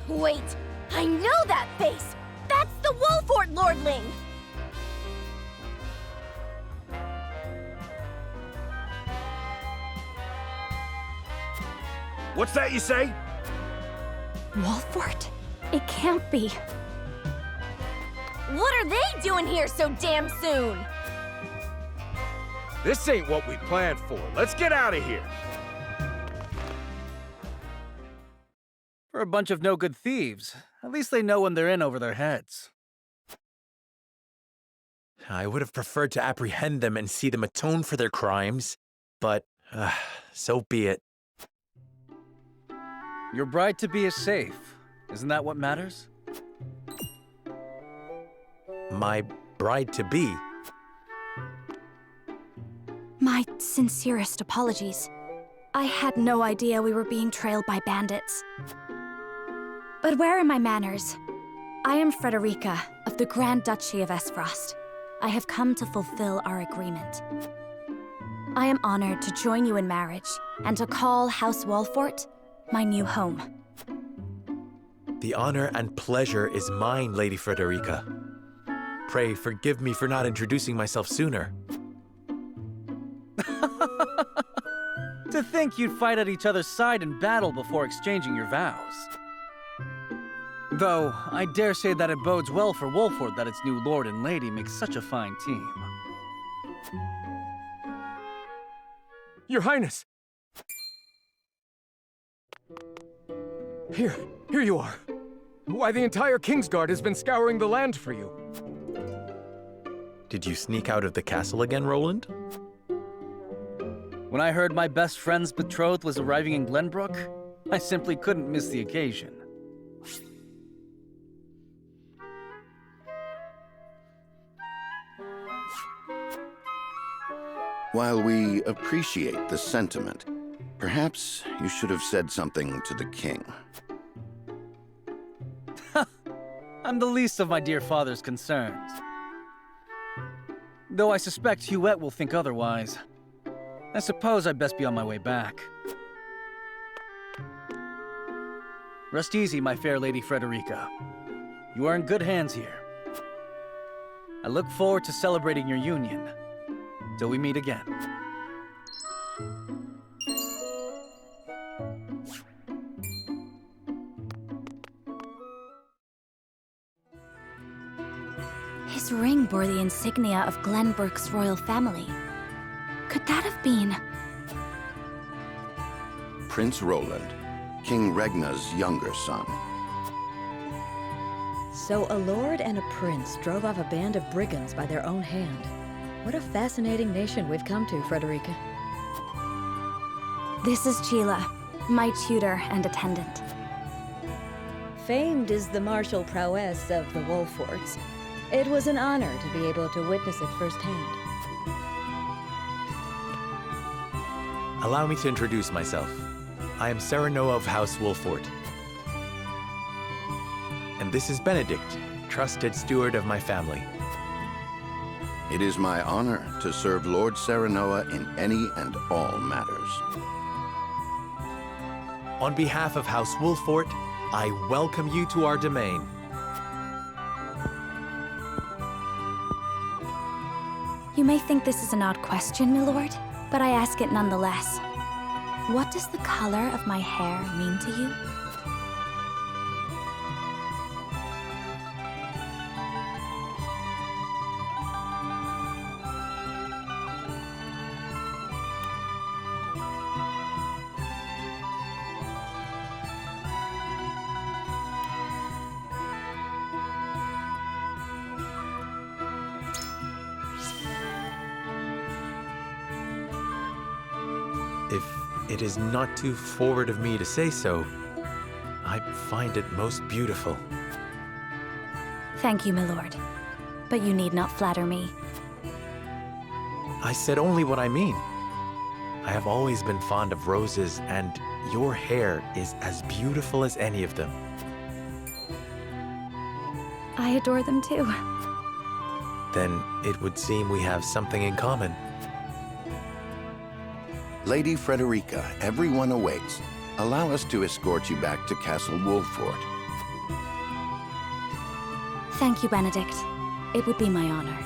Wait! I know that face! That's the Wolfort Lordling! What's that you say? Wolfort? It can't be. What are they doing here so damn soon? This ain't what we planned for. Let's get out of here. For a bunch of no-good thieves, at least they know when they're in over their heads. I would have preferred to apprehend them and see them atone for their crimes, but so be it. Your bride-to-be is safe. Isn't that what matters? My bride-to-be? My sincerest apologies. I had no idea we were being trailed by bandits. But where are my manners? I am Frederica of the Grand Duchy of Esfrost. I have come to fulfill our agreement. I am honored to join you in marriage and to call House Wolfort my new home. The honor and pleasure is mine, Lady Frederica. Pray forgive me for not introducing myself sooner. To think you'd fight at each other's side in battle before exchanging your vows. Though, I dare say that it bodes well for Wolfort that its new lord and lady make such a fine team. Your Highness! Here you are. Why, the entire Kingsguard has been scouring the land for you. Did you sneak out of the castle again, Roland? When I heard my best friend's betrothed was arriving in Glenbrook, I simply couldn't miss the occasion. While we appreciate the sentiment, perhaps you should have said something to the king. I'm the least of my dear father's concerns. Though I suspect Huette will think otherwise. I suppose I'd best be on my way back. Rest easy, my fair Lady Frederica. You are in good hands here. I look forward to celebrating your union. Till we meet again. His ring bore the insignia of Glenbrook's royal family. Could that have been... Prince Roland, King Regna's younger son. So a lord and a prince drove off a band of brigands by their own hand. What a fascinating nation we've come to, Frederica. This is Sheila, my tutor and attendant. Famed is the martial prowess of the Wolforts. It was an honor to be able to witness it firsthand. Allow me to introduce myself. I am Serenoa of House Wolfort. And this is Benedict, trusted steward of my family. It is my honor to serve Lord Serenoa in any and all matters. On behalf of House Wolfort, I welcome you to our domain. You may think this is an odd question, my lord, but I ask it nonetheless. What does the color of my hair mean to you? If it is not too forward of me to say so, I find it most beautiful. Thank you, my lord. But you need not flatter me. I said only what I mean. I have always been fond of roses, and your hair is as beautiful as any of them. I adore them too. Then it would seem we have something in common. Lady Frederica, everyone awaits. Allow us to escort you back to Castle Wolfort. Thank you, Benedict. It would be my honor.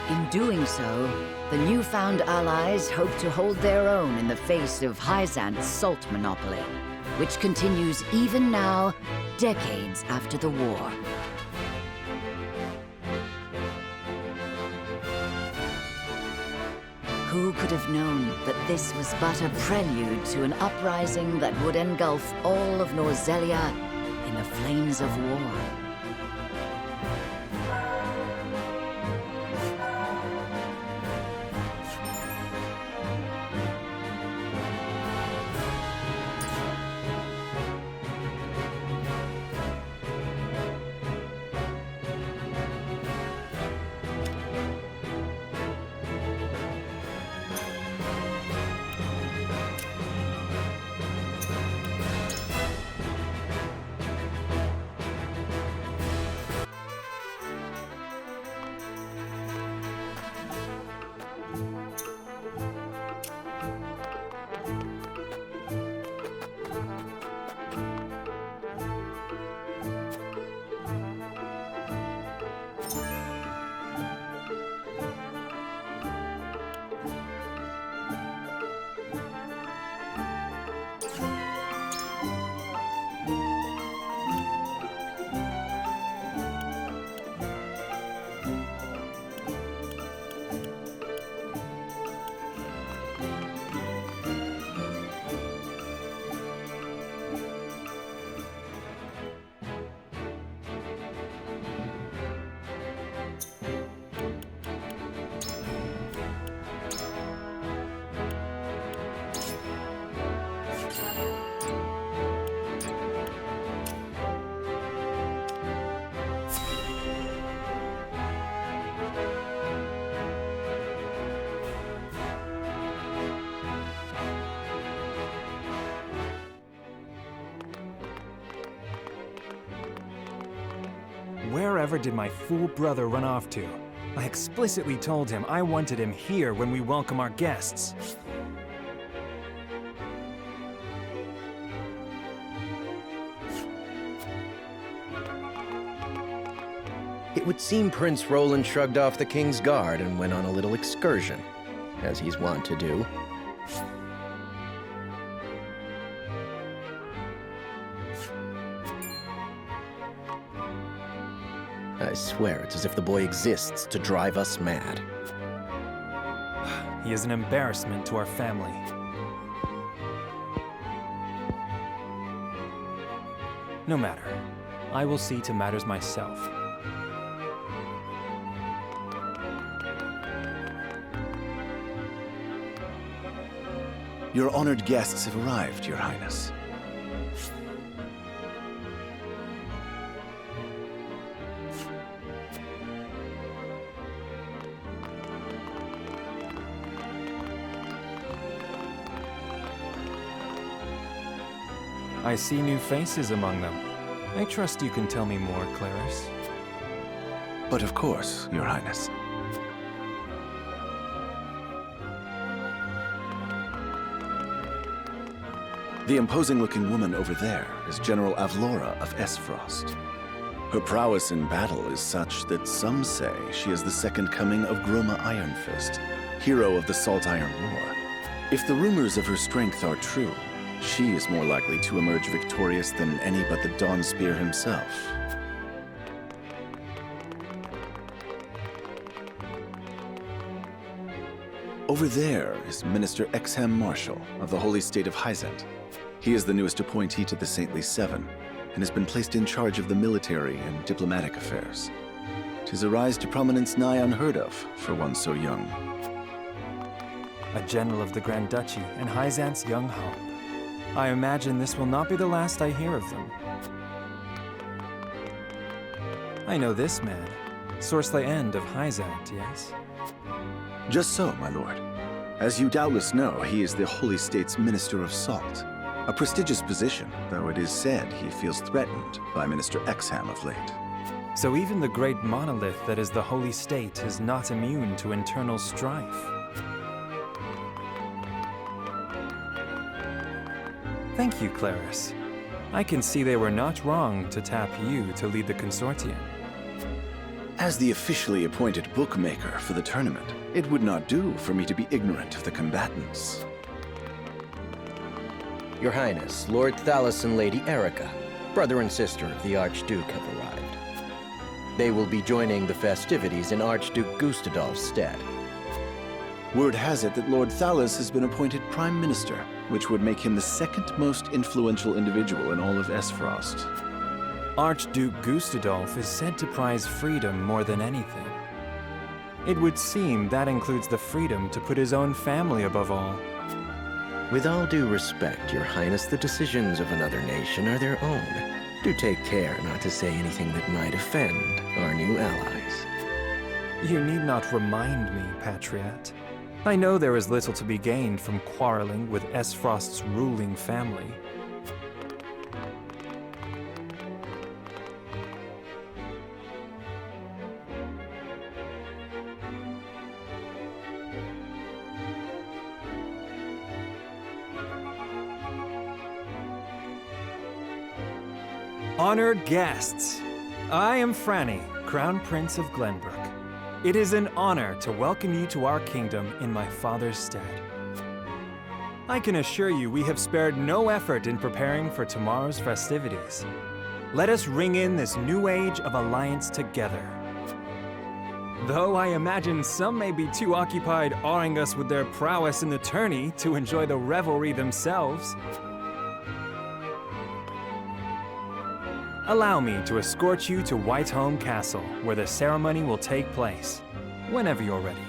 In doing so, the newfound allies hope to hold their own in the face of Hyzant's salt monopoly, which continues even now, decades after the war. Who could have known that this was but a prelude to an uprising that would engulf all of Norzelia in the flames of war? Wherever did my fool brother run off to? I explicitly told him I wanted him here when we welcome our guests. It would seem Prince Roland shrugged off the King's Guard and went on a little excursion, as he's wont to do. I swear it's as if the boy exists to drive us mad. He is an embarrassment to our family. No matter. I will see to matters myself. Your honored guests have arrived, Your Highness. I see new faces among them. I trust you can tell me more, Clarice. But of course, Your Highness. The imposing-looking woman over there is General Avlora of Esfrost. Her prowess in battle is such that some say she is the second coming of Groma Ironfist, hero of the Salt Iron War. If the rumors of her strength are true, she is more likely to emerge victorious than any but the Dawnspear himself. Over there is Minister Exham Marshall of the Holy State of Hyzant. He is the newest appointee to the Saintly Seven, and has been placed in charge of the military and diplomatic affairs. 'Tis a rise to prominence nigh unheard of for one so young. A general of the Grand Duchy and Hyzant's young hope. I imagine this will not be the last I hear of them. I know this man, Soursley End of Hyzant, yes? Just so, my lord. As you doubtless know, he is the Holy State's Minister of Salt. A prestigious position, though it is said he feels threatened by Minister Exham of late. So even the great monolith that is the Holy State is not immune to internal strife. Thank you, Clarice. I can see they were not wrong to tap you to lead the consortium. As the officially appointed bookmaker for the tournament, it would not do for me to be ignorant of the combatants. Your Highness, Lord Thalos and Lady Erica, brother and sister of the Archduke, have arrived. They will be joining the festivities in Archduke Gustadolf's stead. Word has it that Lord Thalos has been appointed Prime Minister, which would make him the second most influential individual in all of Esfrost. Archduke Gustadolf is said to prize freedom more than anything. It would seem that includes the freedom to put his own family above all. With all due respect, Your Highness, the decisions of another nation are their own. Do take care not to say anything that might offend our new allies. You need not remind me, Patriot. I know there is little to be gained from quarreling with Esfrost's ruling family. Honored guests, I am Franny, Crown Prince of Glenbrook. It is an honor to welcome you to our kingdom in my father's stead. I can assure you we have spared no effort in preparing for tomorrow's festivities. Let us ring in this new age of alliance together. Though I imagine some may be too occupied awing us with their prowess in the tourney to enjoy the revelry themselves. Allow me to escort you to Whiteholm Castle, where the ceremony will take place, whenever you're ready.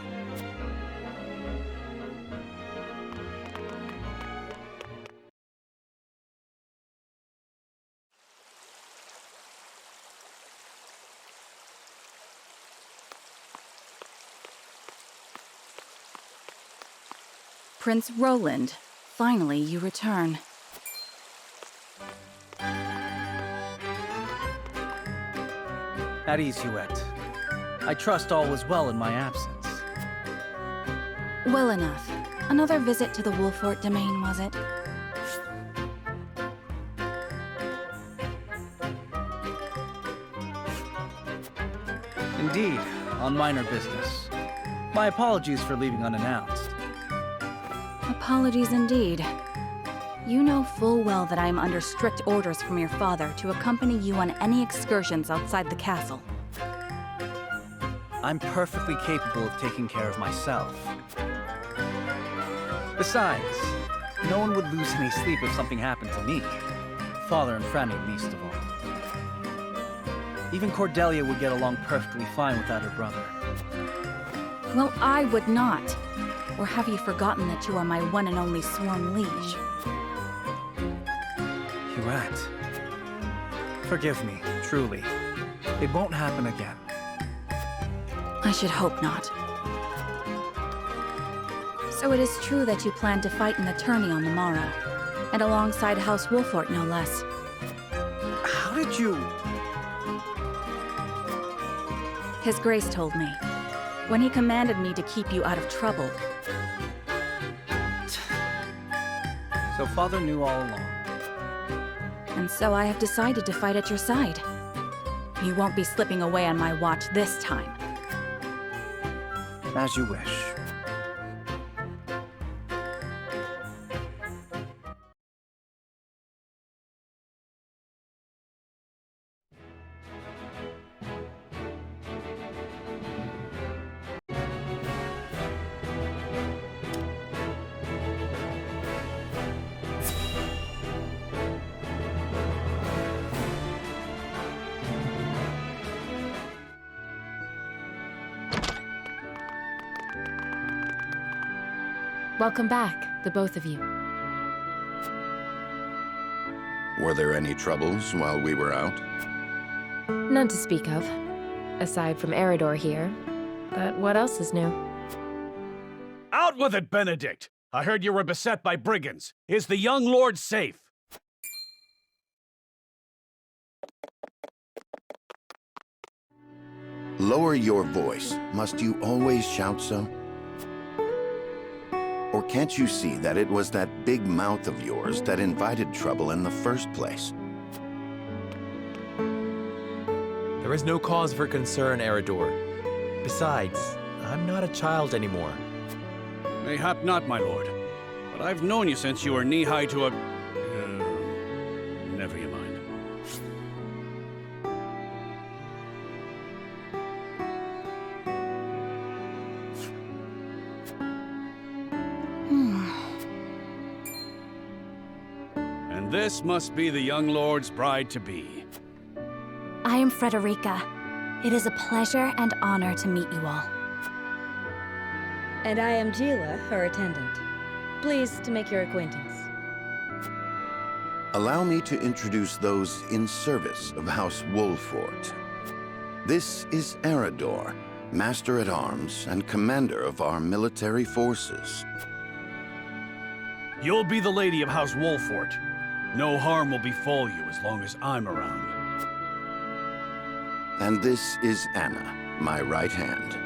Prince Roland, finally you return. At ease, Huette. I trust all was well in my absence. Well enough. Another visit to the Wolfort domain, was it? Indeed, on minor business. My apologies for leaving unannounced. Apologies indeed. You know full well that I am under strict orders from your father to accompany you on any excursions outside the castle. I'm perfectly capable of taking care of myself. Besides, no one would lose any sleep if something happened to me. Father and Franny least of all. Even Cordelia would get along perfectly fine without her brother. Well, I would not. Or have you forgotten that you are my one and only sworn liege? Huette. Forgive me, truly. It won't happen again. I should hope not. So it is true that you plan to fight in the tourney on the morrow, and alongside House Wolfort, no less. How did you... His Grace told me, when he commanded me to keep you out of trouble. So Father knew all along. And so I have decided to fight at your side. You won't be slipping away on my watch this time. As you wish. Welcome back, the both of you. Were there any troubles while we were out? None to speak of, aside from Eridor here. But what else is new? Out with it, Benedict! I heard you were beset by brigands. Is the young lord safe? Lower your voice. Must you always shout so? Or can't you see that it was that big mouth of yours that invited trouble in the first place? There is no cause for concern, Eridor. Besides, I'm not a child anymore. Mayhap not, my lord. But I've known you since you were knee-high to a... never you mind. And this must be the young lord's bride-to-be. I am Frederica. It is a pleasure and honor to meet you all. And I am Gila, her attendant. Pleased to make your acquaintance. Allow me to introduce those in service of House Wolfort. This is Eridor, Master-at-Arms and Commander of our military forces. You'll be the lady of House Wolfort. No harm will befall you as long as I'm around. And this is Anna, my right hand.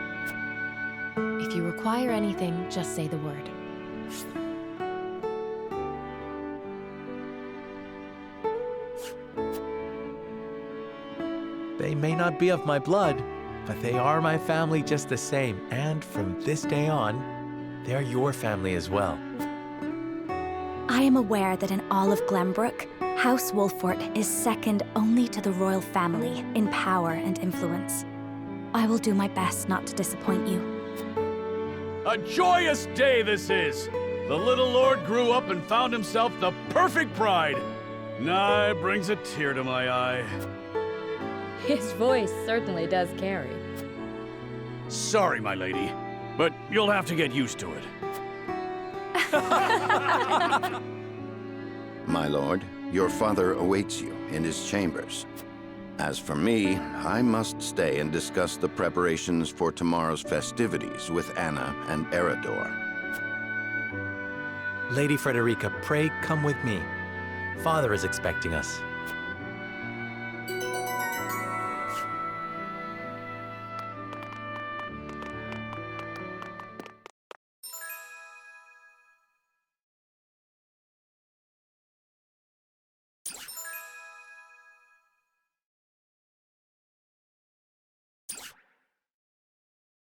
If you require anything, just say the word. They may not be of my blood, but they are my family just the same. And from this day on, they're your family as well. I am aware that in all of Glenbrook, House Wolfort is second only to the royal family in power and influence. I will do my best not to disappoint you. A joyous day this is! The little lord grew up and found himself the perfect bride. Nigh brings a tear to my eye. His voice certainly does carry. Sorry, my lady, but you'll have to get used to it. My lord, your father awaits you in his chambers. As for me, I must stay and discuss the preparations for tomorrow's festivities with Anna and Eridor. Lady Frederica, pray come with me. Father is expecting us.